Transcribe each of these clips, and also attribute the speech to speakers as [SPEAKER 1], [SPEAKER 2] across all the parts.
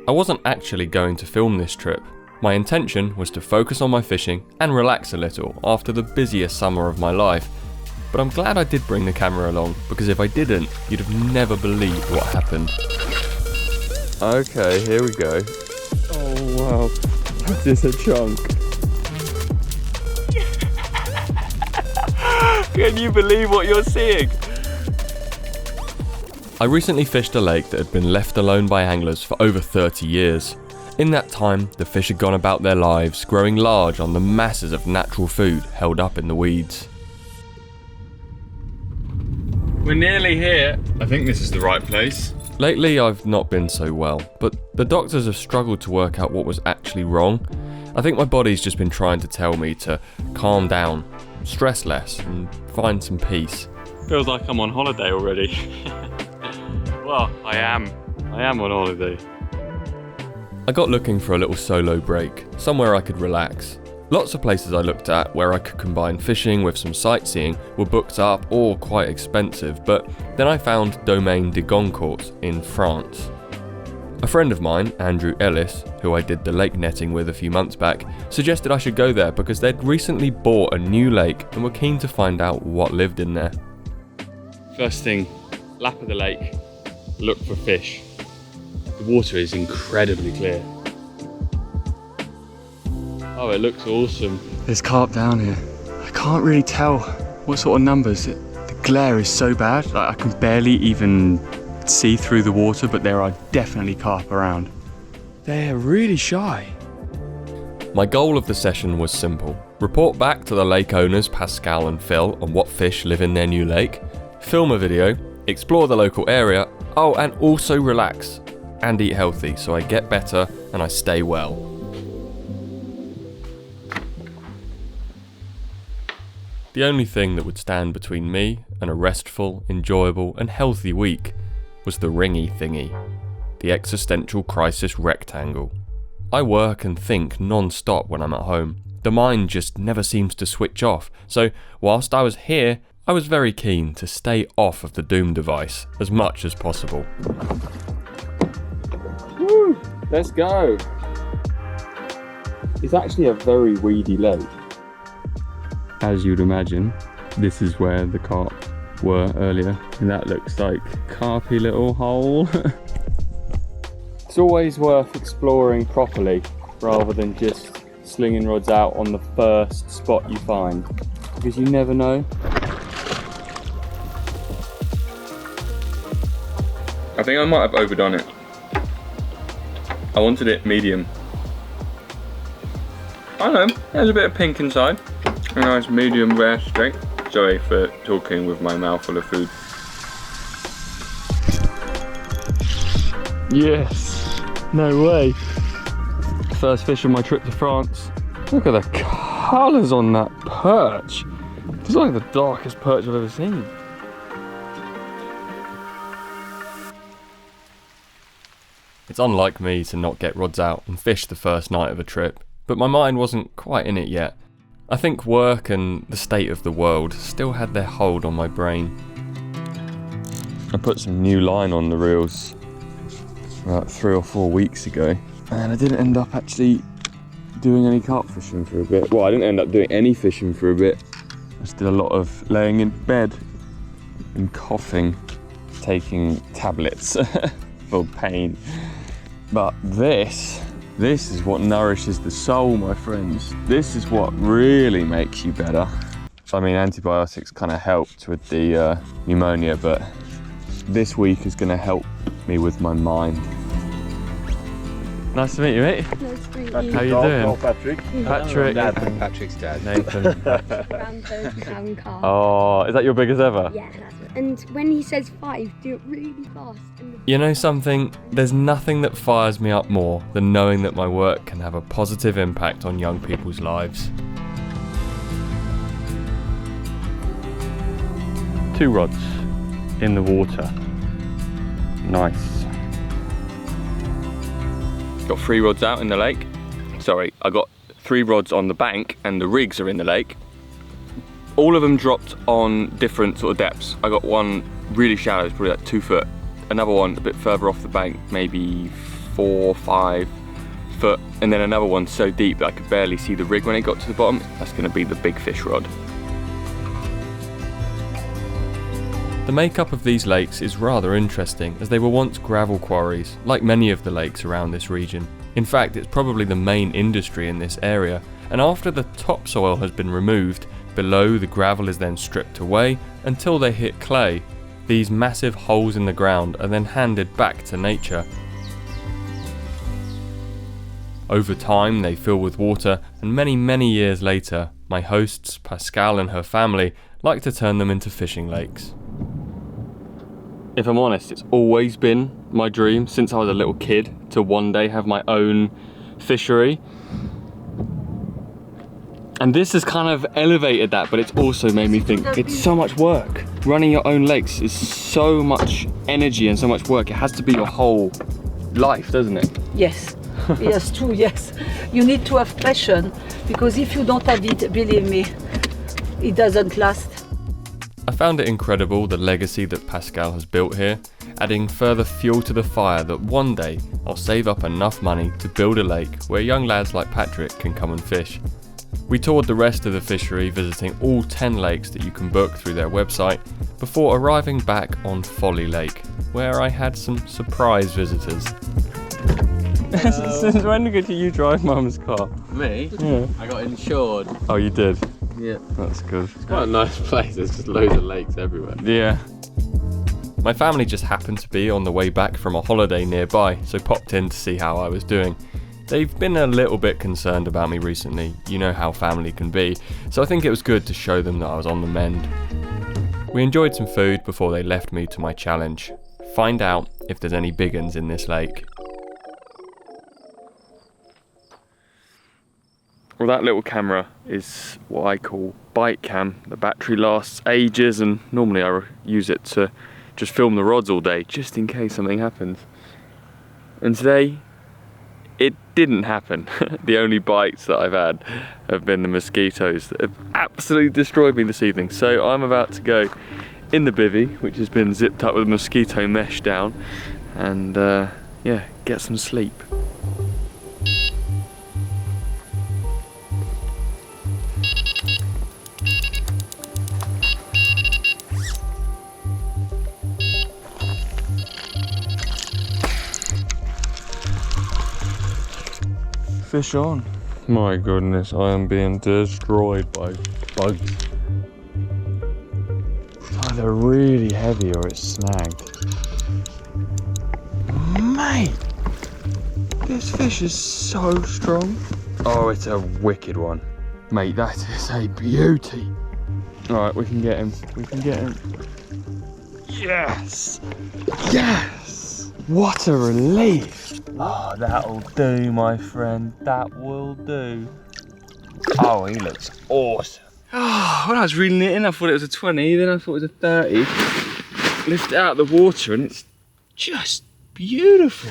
[SPEAKER 1] I wasn't actually going to film this trip. My intention was to focus on my fishing and relax a little after the busiest summer of my life. But I'm glad I did bring the camera along, because if I didn't, you'd have never believed what happened. Okay, here we go. Oh wow, that is a chunk. Can you believe what you're seeing? I recently fished a lake that had been left alone by anglers for over 30 years. In that time, the fish had gone about their lives, growing large on the masses of natural food held up in the weeds. We're nearly here. I think this is the right place. Lately, I've not been so well, but the doctors have struggled to work out what was actually wrong. I think my body's just been trying to tell me to calm down, stress less, and find some peace. Feels like I'm on holiday already. Well, I am on holiday. I got looking for a little solo break, somewhere I could relax. Lots of places I looked at where I could combine fishing with some sightseeing were booked up or quite expensive, but then I found Domaine de Goncourt in France. A friend of mine, Andrew Ellis, who I did the lake netting with a few months back, suggested I should go there because they'd recently bought a new lake and were keen to find out what lived in there. First thing, lap of the lake, look for fish. The water is incredibly clear. Oh, it looks awesome.
[SPEAKER 2] There's carp down here. I can't really tell what sort of numbers. The glare is so bad, like I can barely even see through the water, but there are definitely carp around. They're really shy.
[SPEAKER 1] My goal of the session was simple. Report back to the lake owners Pascal and Phil on what fish live in their new lake, film a video, explore the local area, and also relax and eat healthy so I get better and I stay well. The only thing that would stand between me and a restful, enjoyable and healthy week was the ringy thingy, the existential crisis rectangle. I work and think non-stop when I'm at home. The mind just never seems to switch off, so whilst I was here, I was very keen to stay off of the Doom device as much as possible. Woo! Let's go! It's actually a very weedy lake. As you'd imagine, this is where the carp were earlier, and that looks like carpy little hole. It's always worth exploring properly rather than just slinging rods out on the first spot you find, because you never know. I think I might have overdone it. I wanted it medium. I don't know, there's a bit of pink inside. A nice medium rare steak. Sorry for talking with my mouth full of food. Yes, no way. First fish of my trip to France. Look at the colours on that perch. It's like the darkest perch I've ever seen. It's unlike me to not get rods out and fish the first night of a trip, but my mind wasn't quite in it yet. I think work and the state of the world still had their hold on my brain. I put some new line on the reels about 3 or 4 weeks ago, and I didn't end up actually doing any carp fishing for a bit. Well, I didn't end up doing any fishing for a bit. I just did a lot of laying in bed and coughing, taking tablets for pain. But this is what nourishes the soul, my friends. This is what really makes you better. I mean, antibiotics kind of helped with the pneumonia, but this week is going to help me with my mind. Nice to meet you, mate.
[SPEAKER 3] Nice to meet
[SPEAKER 1] How
[SPEAKER 3] you.
[SPEAKER 1] you doing?
[SPEAKER 4] Oh, Patrick.
[SPEAKER 1] Patrick.
[SPEAKER 4] Patrick's dad.
[SPEAKER 1] Nathan.
[SPEAKER 3] Rambo, car.
[SPEAKER 1] Oh, is that your biggest ever?
[SPEAKER 3] Yeah, that's it. And when he says 5, do it really fast.
[SPEAKER 1] You know something? There's nothing that fires me up more than knowing that my work can have a positive impact on young people's lives. 2 rods in the water. Nice. Got 3 rods out in the lake. Sorry, I got 3 rods on the bank and the rigs are in the lake. All of them dropped on different sort of depths. I got one really shallow, it's probably like 2 foot. Another one a bit further off the bank, maybe
[SPEAKER 2] 4 or 5 foot, and then another one so deep that I could barely see the rig when it got to the bottom. That's going to be the big fish rod.
[SPEAKER 1] The makeup of these lakes is rather interesting, as they were once gravel quarries, like many of the lakes around this region. In fact, it's probably the main industry in this area, and after the topsoil has been removed, below the gravel is then stripped away until they hit clay. These massive holes in the ground are then handed back to nature. Over time they fill with water, and many years later, my hosts, Pascal and her family, like to turn them into fishing lakes. If I'm honest, it's always been my dream since I was a little kid to one day have my own fishery. And this has kind of elevated that, but it's also made me think it's so much work. Running your own lakes is so much energy and so much work. It has to be your whole life, doesn't it?
[SPEAKER 4] Yes, yes, true, yes. You need to have passion, because if you don't have it, believe me, it doesn't last.
[SPEAKER 1] I found it incredible the legacy that Pascal has built here, adding further fuel to the fire that one day I'll save up enough money to build a lake where young lads like Patrick can come and fish. We toured the rest of the fishery, visiting all 10 lakes that you can book through their website, before arriving back on Folly Lake, where I had some surprise visitors. Since when did you drive Mum's car?
[SPEAKER 5] Me?
[SPEAKER 1] Yeah.
[SPEAKER 5] I got insured.
[SPEAKER 1] Oh, you did?
[SPEAKER 5] Yeah.
[SPEAKER 1] That's good.
[SPEAKER 5] It's quite a nice place, there's just loads of lakes everywhere.
[SPEAKER 1] Yeah. My family just happened to be on the way back from a holiday nearby, so popped in to see how I was doing. They've been a little bit concerned about me recently, you know how family can be, so I think it was good to show them that I was on the mend. We enjoyed some food before they left me to my challenge. Find out if there's any big uns in this lake. Well, that little camera is what I call bite cam. The battery lasts ages, and normally I use it to just film the rods all day, just in case something happens. And today, it didn't happen. The only bites that I've had have been the mosquitoes that have absolutely destroyed me this evening. So I'm about to go in the bivvy, which has been zipped up with mosquito mesh down, and yeah, get some sleep. Fish on. My goodness, I am being destroyed by bugs. Either really heavy or it's snagged. Mate, this fish is so strong. Oh, it's a wicked one. Mate, that is a beauty. Alright, we can get him. We can get him. Yes! Yes! What a relief! Oh, that'll do, my friend. That will do. Oh, he looks awesome. Oh, when I was reeling it in, I thought it was a 20, then I thought it was a 30. Lift it out of the water and it's just beautiful.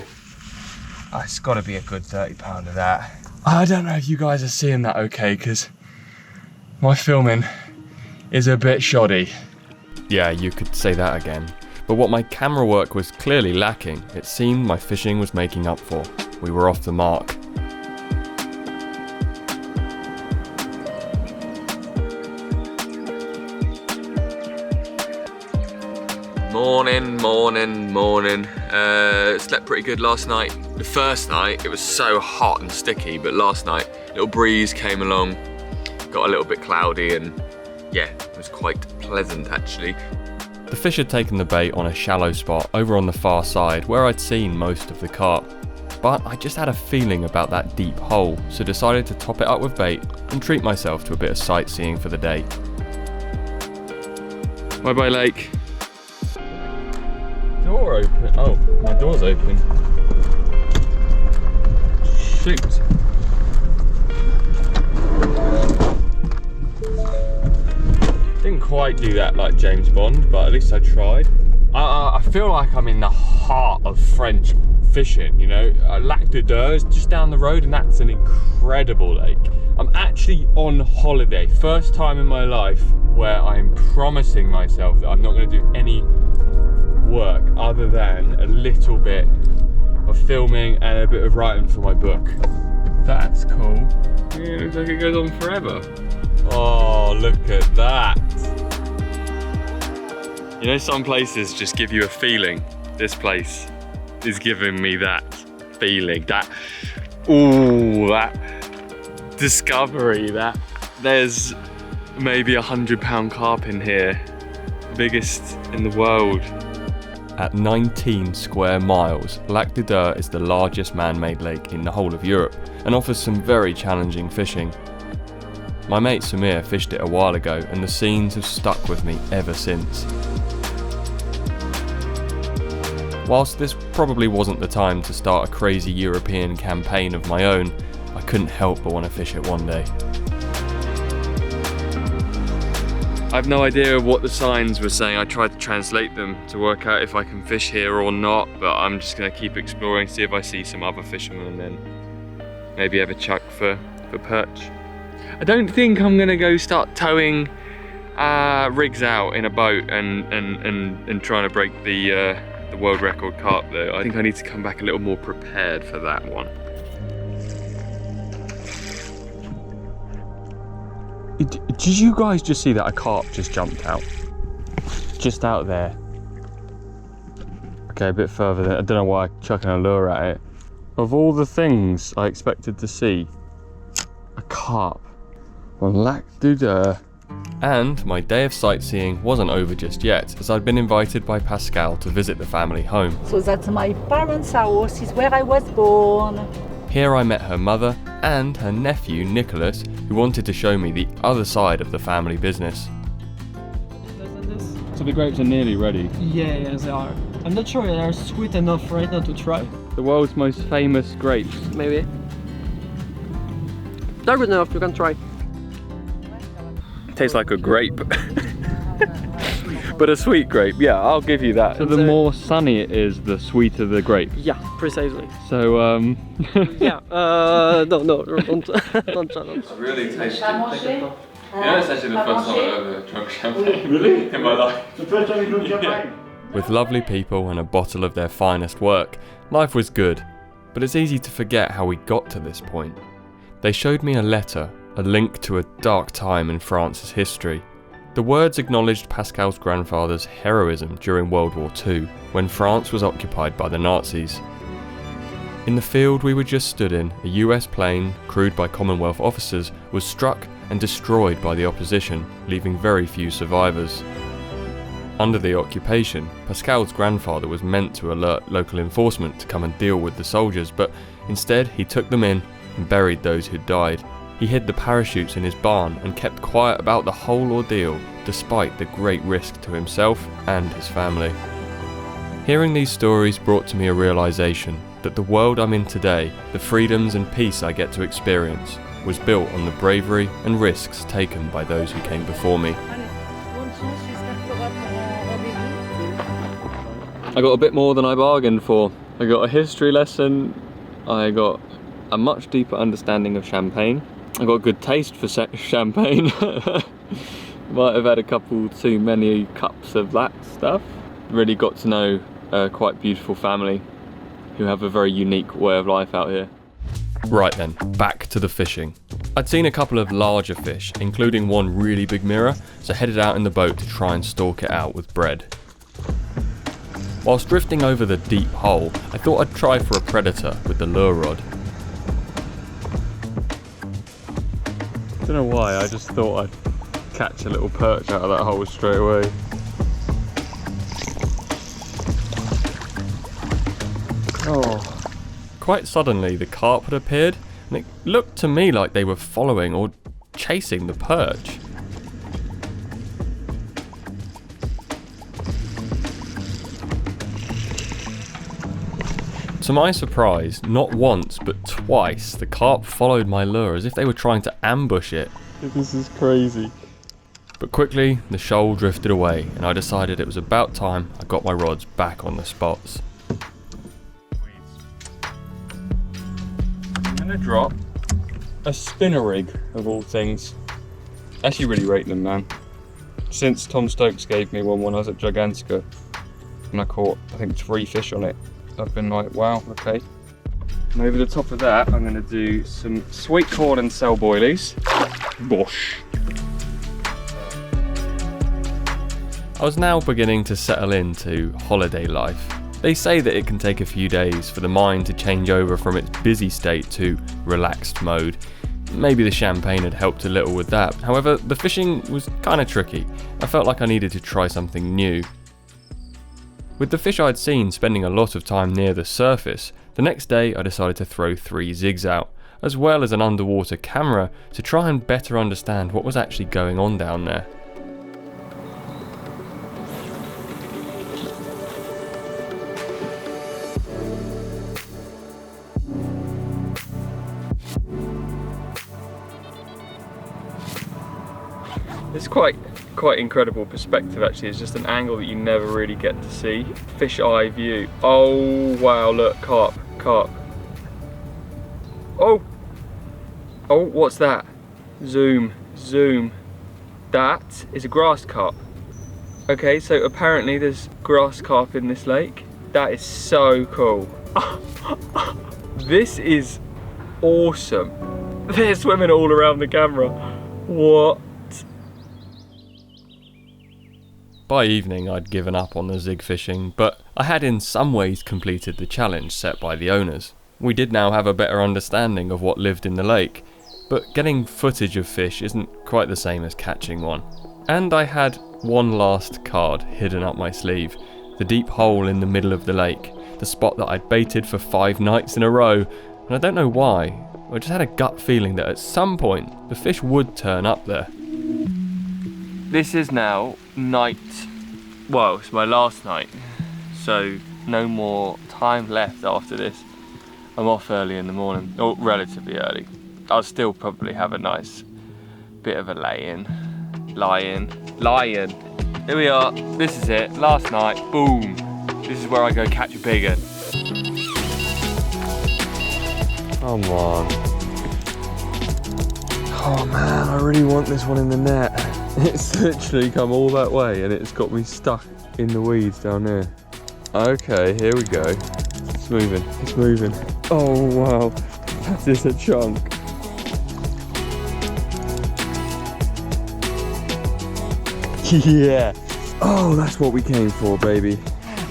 [SPEAKER 1] Oh, it's got to be a good 30 pounder, that. I don't know if you guys are seeing that okay, because my filming is a bit shoddy. Yeah, you could say that again. But what my camera work was clearly lacking, it seemed my fishing was making up for. We were off the mark. Morning. Slept pretty good last night. The first night, it was so hot and sticky, but last night, a little breeze came along, got a little bit cloudy, and yeah, it was quite pleasant actually. The fish had taken the bait on a shallow spot over on the far side where I'd seen most of the carp. But I just had a feeling about that deep hole, so decided to top it up with bait and treat myself to a bit of sightseeing for the day. Bye bye lake. Door open. Oh, my door's open. Shoot. Didn't quite do that like James Bond, but at least I tried. I feel like I'm in the heart of French fishing, you know. Lac de Deux is just down the road, and that's an incredible lake. I'm actually on holiday. First time in my life where I'm promising myself that I'm not going to do any work other than a little bit of filming and a bit of writing for my book. That's cool. Yeah, it looks like it goes on forever. Oh, look at that. You know, some places just give you a feeling. This place is giving me that feeling. That discovery, that there's maybe 100-pound carp in here. Biggest in the world. At 19 square miles, Lac de Deux is the largest man-made lake in the whole of Europe and offers some very challenging fishing. My mate Samir fished it a while ago and the scenes have stuck with me ever since. Whilst this probably wasn't the time to start a crazy European campaign of my own, I couldn't help but want to fish it one day. I have no idea what the signs were saying. I tried to translate them to work out if I can fish here or not, but I'm just going to keep exploring, see if I see some other fishermen and then maybe have a chuck for perch. I don't think I'm going to go start towing rigs out in a boat and trying to break the world record carp though. I think I need to come back a little more prepared for that one.
[SPEAKER 2] Did you guys just see that a carp just jumped out? Just out there. Okay, a bit further than, I don't know why I'm chucking a lure at it. Of all the things I expected to see, a carp on Lac de Deux.
[SPEAKER 1] And my day of sightseeing wasn't over just yet, as I'd been invited by Pascal to visit the family home.
[SPEAKER 4] So that's my parents' house, is where I was born.
[SPEAKER 1] Here I met her mother and her nephew Nicholas, who wanted to show me the other side of the family business.
[SPEAKER 2] So the grapes are nearly ready.
[SPEAKER 6] Yeah, they are. I'm not sure they are sweet enough right now to try.
[SPEAKER 2] The world's most famous grapes.
[SPEAKER 6] Maybe. They're good enough, you can try.
[SPEAKER 1] Tastes like a grape. But a sweet grape, yeah, I'll give you that.
[SPEAKER 2] So the more sunny it is, the sweeter the grape.
[SPEAKER 6] Yeah, precisely.
[SPEAKER 2] So
[SPEAKER 6] Yeah, no, don't challenge.
[SPEAKER 1] I really tasted it. Yeah, it's actually the first time I've ever drunk champagne. Really? In my life.
[SPEAKER 7] The first time you drunk champagne?
[SPEAKER 1] With lovely people and a bottle of their finest work, life was good. But it's easy to forget how we got to this point. They showed me a letter, a link to a dark time in France's history. The words acknowledged Pascal's grandfather's heroism during World War II, when France was occupied by the Nazis. In the field we were just stood in, a US plane, crewed by Commonwealth officers, was struck and destroyed by the opposition, leaving very few survivors. Under the occupation, Pascal's grandfather was meant to alert local enforcement to come and deal with the soldiers, but instead he took them in and buried those who'd died. He hid the parachutes in his barn and kept quiet about the whole ordeal, despite the great risk to himself and his family. Hearing these stories brought to me a realization that the world I'm in today, the freedoms and peace I get to experience, was built on the bravery and risks taken by those who came before me. I got a bit more than I bargained for. I got a history lesson, I got a much deeper understanding of champagne, I got a good taste for champagne. Might have had a couple too many cups of that stuff. Really got to know a quite beautiful family who have a very unique way of life out here. Right then, back to the fishing. I'd seen a couple of larger fish, including one really big mirror, so headed out in the boat to try and stalk it out with bread. Whilst drifting over the deep hole, I thought I'd try for a predator with the lure rod.
[SPEAKER 2] I don't know why, I just thought I'd catch a little perch out of that hole straight away. Oh.
[SPEAKER 1] Quite suddenly, the carp had appeared, and it looked to me like they were following or chasing the perch. To my surprise, not once but twice, the carp followed my lure as if they were trying to ambush it.
[SPEAKER 2] This is crazy.
[SPEAKER 1] But quickly, the shoal drifted away, and I decided it was about time I got my rods back on the spots.
[SPEAKER 2] I'm gonna drop a spinner rig, of all things. I actually really rate them, man. Since Tom Stokes gave me one when I was at Gigantica, and I caught, I think, 3 fish on it. I've been like, wow, okay. And over the top of that, I'm going to do some sweet corn and cell boilies. Bosh.
[SPEAKER 1] I was now beginning to settle into holiday life. They say that it can take a few days for the mind to change over from its busy state to relaxed mode. Maybe the champagne had helped a little with that. However, the fishing was kind of tricky. I felt like I needed to try something new. With the fish I'd seen spending a lot of time near the surface, the next day I decided to throw 3 zigs out, as well as an underwater camera to try and better understand what was actually going on down there.
[SPEAKER 2] It's quite incredible perspective actually. It's just an angle that you never really get to see. Fish eye view. Oh wow, look, carp. Oh, what's that? Zoom. That is a grass carp. Okay, so apparently there's grass carp in this lake. That is so cool. This is awesome. They're swimming all around the camera. What?
[SPEAKER 1] By evening I'd given up on the zig fishing, but I had in some ways completed the challenge set by the owners. We did now have a better understanding of what lived in the lake, but getting footage of fish isn't quite the same as catching one. And I had one last card hidden up my sleeve, the deep hole in the middle of the lake, the spot that I'd baited for 5 nights in a row, and I don't know why, I just had a gut feeling that at some point the fish would turn up there.
[SPEAKER 2] This is now night, well, it's my last night, so no more time left after this. I'm off early in the morning, or relatively early. I'll still probably have a nice bit of a lie-in. Here we are, this is it, last night, boom. This is where I go catch a big one.
[SPEAKER 1] Come on.
[SPEAKER 2] Oh man, I really want this one in the net. It's literally come all that way and it's got me stuck in the weeds down there. Okay, here we go. It's moving. Oh wow, that is a chunk. Yeah. Oh, that's what we came for, baby.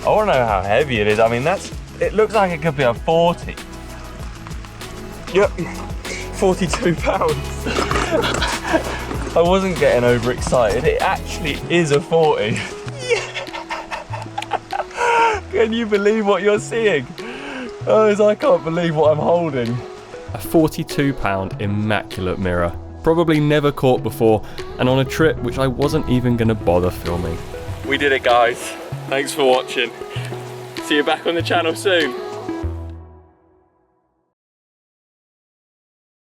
[SPEAKER 2] I want to know how heavy it is. I mean, it looks like it could be a 40. Yep, 42 pounds. I wasn't getting overexcited. It actually is a 40. Yeah. Can you believe what you're seeing? Oh, I can't believe what I'm holding.
[SPEAKER 1] A 42-pound immaculate mirror. Probably never caught before, and on a trip which I wasn't even going to bother filming.
[SPEAKER 2] We did it, guys. Thanks for watching. See you back on the channel soon.